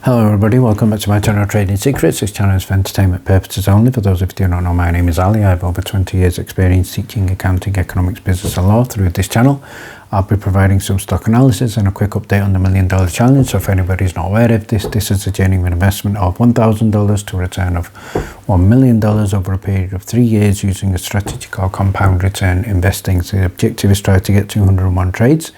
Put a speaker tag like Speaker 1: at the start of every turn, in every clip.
Speaker 1: Hello everybody, welcome back to my channel Trading Secrets. This channel is for entertainment purposes only. For those of you who do not know, my name is Ali. I have over 20 years experience teaching accounting, economics, business and law through this channel. I'll be providing some stock analysis and a quick update on the $1 Million Challenge. So if anybody's not aware of this, this is a genuine investment of $1,000 to a return of $1 million over a period of 3 years using a strategy called compound return investing. So the objective is try to get 201 trades,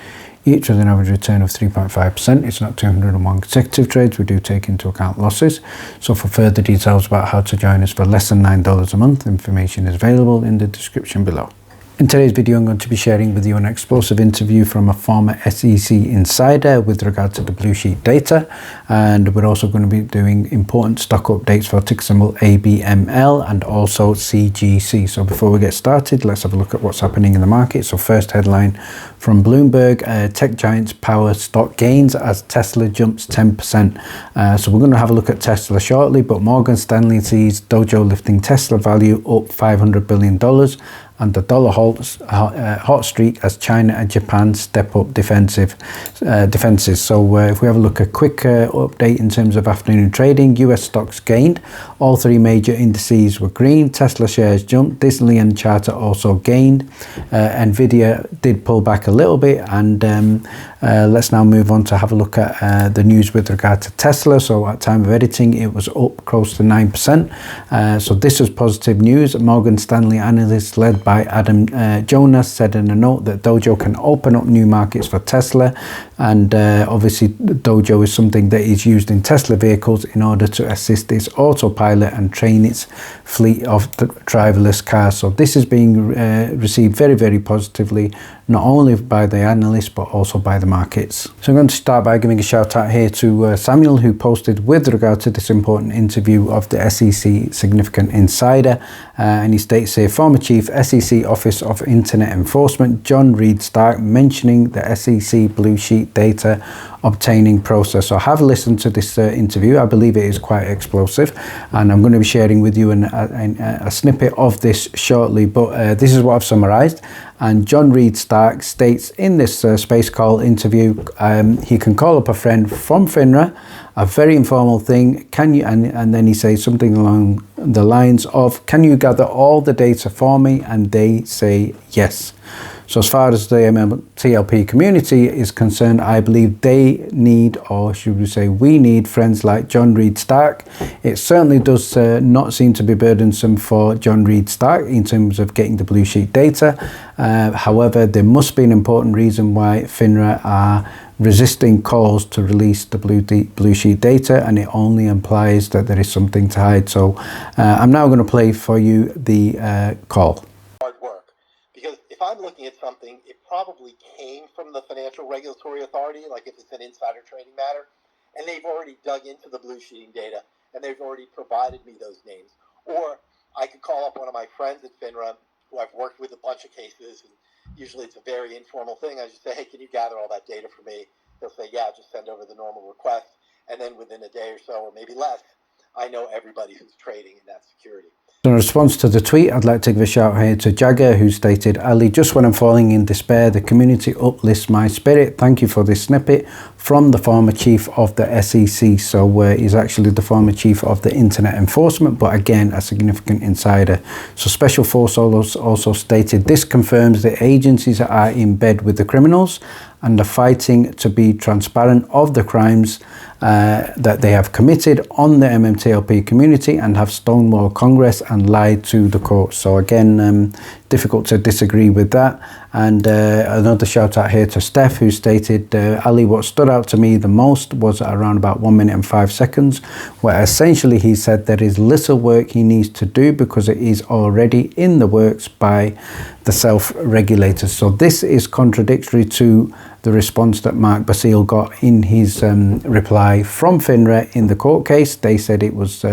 Speaker 1: each with an average return of 3.5%. It's not 201 consecutive trades. We do take into account losses. So for further details about how to join us for less than $9 a month, information is available in the description below. In today's video, I'm going to be sharing with you an explosive interview from a former SEC insider with regard to the blue sheet data. And we're also going to be doing important stock updates for ticker symbol ABML and also CGC. So before we get started, let's have a look at what's happening in the market. So first headline from Bloomberg, tech giants power stock gains as Tesla jumps 10%. So we're going to have a look at Tesla shortly, but Morgan Stanley sees Dow Jones lifting Tesla value up $500 billion. And the dollar holds hot streak as China and Japan step up defenses. So if we have a look at a quick update in terms of afternoon trading, US stocks gained. All three major indices were green. Tesla shares jumped. Disney and Charter also gained. Nvidia did pull back a little bit. And let's now move on to have a look at the news with regard to Tesla. So at time of editing, it was up close to 9%. So this is positive news. Morgan Stanley analysts led by Adam Jonas said in a note that Dojo can open up new markets for Tesla, and obviously Dojo is something that is used in Tesla vehicles in order to assist its autopilot and train its fleet of driverless cars. So this is being received very, very positively, not only by the analysts but also by the markets. So I'm going to start by giving a shout out here to Samuel, who posted with regard to this important interview of the SEC Significant Insider, and he states here, former Chief SEC Office of Internet Enforcement John Reed Stark mentioning the SEC blue sheet data obtaining process. So I have listened to this interview. I believe it is quite explosive, and I'm going to be sharing with you a snippet of this shortly, but this is what I've summarized. And John Reed Stark states in this Space Call interview, he can call up a friend from FINRA, a very informal thing. Can you, and then he says something along the lines of, can you gather all the data for me? And they say yes. So as far as the MMTLP community is concerned, I believe they need, or should we say we need, friends like John Reed Stark. It certainly does not seem to be burdensome for John Reed Stark in terms of getting the blue sheet data. However, there must be an important reason why FINRA are resisting calls to release the blue sheet data, and it only implies that there is something to hide. So I'm now going to play for you the call.
Speaker 2: If I'm looking at something, it probably came from the Financial Regulatory Authority, like if it's an insider trading matter, and they've already dug into the blue sheeting data, and they've already provided me those names. Or I could call up one of my friends at FINRA, who I've worked with a bunch of cases, and usually it's a very informal thing. I just say, hey, can you gather all that data for me? They'll say, yeah, just send over the normal request. And then within a day or so, or maybe less, I know everybody who's trading in that security.
Speaker 1: In response to the tweet, I'd like to give a shout here to Jagger, who stated, Ali, just when I'm falling in despair, the community uplifts my spirit. Thank you for this snippet from the former chief of the SEC. So he's actually the former chief of the Internet Enforcement, but again, a significant insider. So Special Force also stated, this confirms the agencies are in bed with the criminals and are fighting to be transparent of the crimes that they have committed on the MMTLP community and have stonewalled Congress and lied to the courts. So again, difficult to disagree with that. And another shout out here to Steph, who stated, Ali, what stood out to me the most was around about 1 minute and 5 seconds, where essentially he said there is little work he needs to do because it is already in the works by the self-regulators. So this is contradictory to the response that Mark Basile got in his reply from FINRA in the court case. They said it was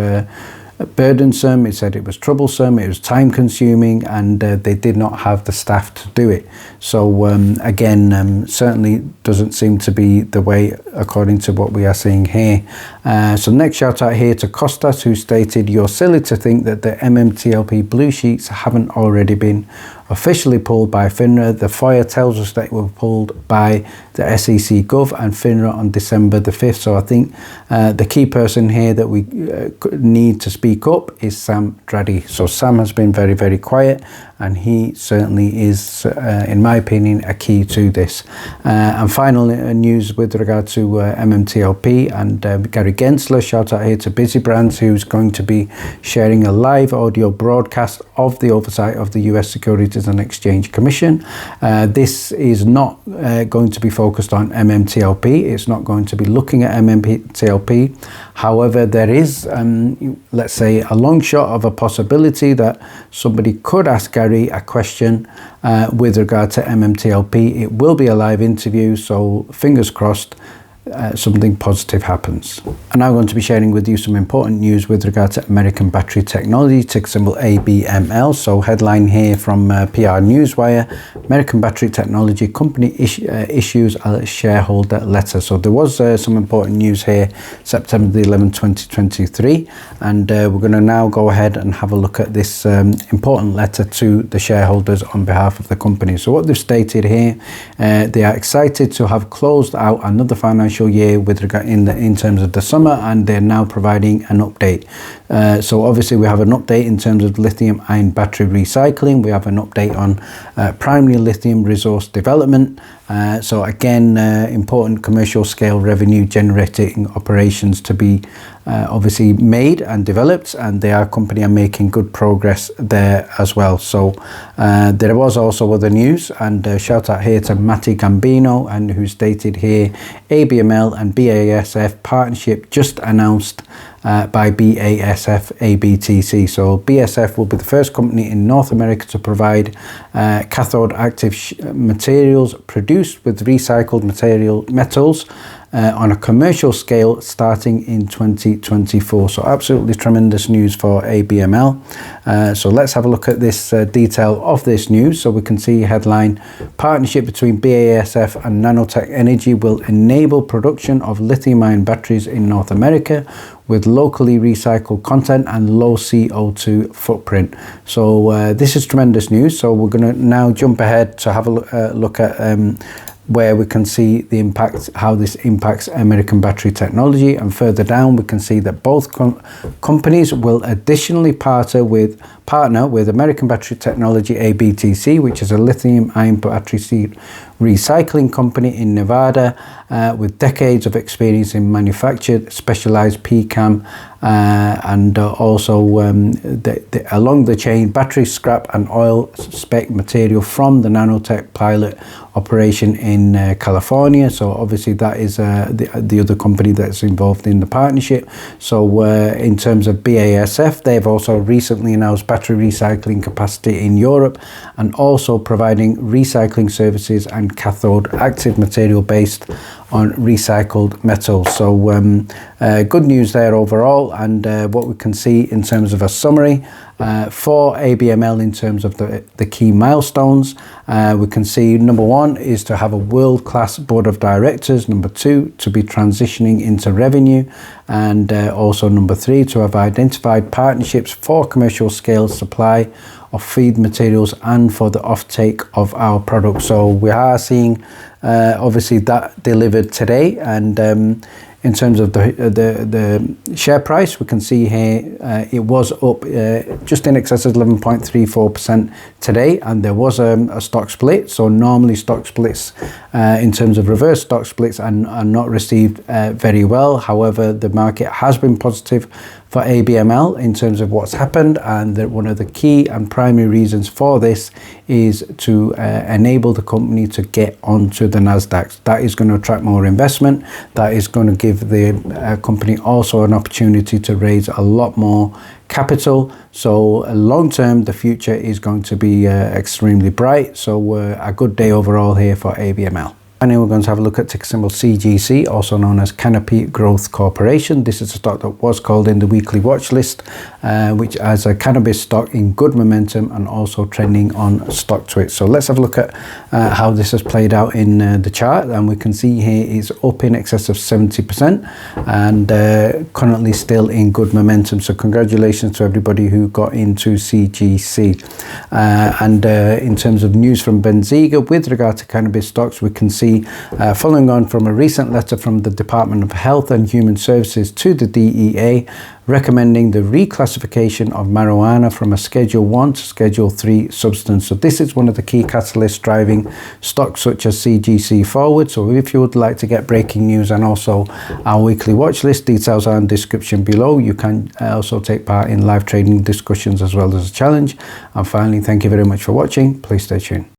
Speaker 1: burdensome, it said it was troublesome, it was time consuming, and they did not have the staff to do it. So again, certainly doesn't seem to be the way according to what we are seeing here. So next shout out here to Costas, who stated, you're silly to think that the MMTLP blue sheets haven't already been officially pulled by FINRA. The FOIA tells us that it was pulled by the SEC Gov and FINRA on December the 5th. So I think the key person here that we need to speak up is Sam Draddy. So Sam has been very, very quiet, and he certainly is, in my opinion, a key to this. And final news with regard to MMTLP and Gary Gensler. Shout out here to Busy Brands, who's going to be sharing a live audio broadcast of the oversight of the US Securities and Exchange Commission. This is not going to be focused on MMTLP. It's not going to be looking at MMTLP. However, there is, let's say, a long shot of a possibility that somebody could ask Gary a question with regard to MMTLP. It will be a live interview, so fingers crossed something positive happens. I'm now going to be sharing with you some important news with regard to American Battery Technology, ticker symbol ABML. So headline here from PR Newswire: American Battery Technology company issues a shareholder letter. So there was some important news here, September the 11th, 2023, and we're going to now go ahead and have a look at this important letter to the shareholders on behalf of the company. So what they've stated here, they are excited to have closed out another financial year with regard in terms of the summer, and they're now providing an update. So obviously we have an update in terms of lithium ion battery recycling. We have an update on primary lithium resource development. So again, important commercial scale revenue generating operations to be obviously made and developed, and their company are making good progress there as well. So there was also other news, and shout out here to Matty Gambino, and who stated here, ABML and BASF partnership just announced by BASF ABTC. So BASF will be the first company in North America to provide cathode active materials produced with recycled metals on a commercial scale starting in 2024. So absolutely tremendous news for ABML. So let's have a look at this detail of this news. So we can see headline: partnership between BASF and Nanotech Energy will enable production of lithium-ion batteries in North America with locally recycled content and low CO2 footprint. So this is tremendous news. So we're going to now jump ahead to have a look at where we can see the impact, how this impacts American Battery Technology. And further down, we can see that both companies will additionally partner with American Battery Technology ABTC, which is a lithium-ion battery seed recycling company in Nevada with decades of experience in manufactured specialized PCAM and also along the chain battery scrap and oil spec material from the Nanotech pilot operation in California. So obviously that is the other company that's involved in the partnership. So in terms of BASF, they've also recently announced battery recycling capacity in Europe, and also providing recycling services and cathode active material based on recycled metals. So good news there overall. And what we can see in terms of a summary for ABML in terms of the key milestones, we can see number one is to have a world-class board of directors, number two to be transitioning into revenue, and also number three to have identified partnerships for commercial scale supply of feed materials and for the offtake of our products. So we are seeing obviously that delivered today. And in terms of the share price, we can see here it was up just in excess of 11.34% today, and there was a stock split. So normally stock splits in terms of reverse stock splits are not received very well. However, the market has been positive for ABML in terms of what's happened, and that one of the key and primary reasons for this is to enable the company to get onto the NASDAQ. That is going to attract more investment. That is going to give the company also an opportunity to raise a lot more capital. So long term, the future is going to be extremely bright. So a good day overall here for ABML. Finally, we're going to have a look at ticker symbol CGC, also known as Canopy Growth Corporation. This is a stock that was called in the weekly watch list, which has a cannabis stock in good momentum and also trending on StockTwits. So let's have a look at how this has played out in the chart, and we can see here it's up in excess of 70% and currently still in good momentum. So congratulations to everybody who got into CGC. And in terms of news from Benziga with regard to cannabis stocks, we can see following on from a recent letter from the Department of Health and Human Services to the DEA recommending the reclassification of marijuana from a Schedule 1 to Schedule 3 substance. So this is one of the key catalysts driving stocks such as CGC forward. So if you would like to get breaking news and also our weekly watch list, details are in the description below. You can also take part in live trading discussions as well as a challenge. And finally, thank you very much for watching. Please stay tuned.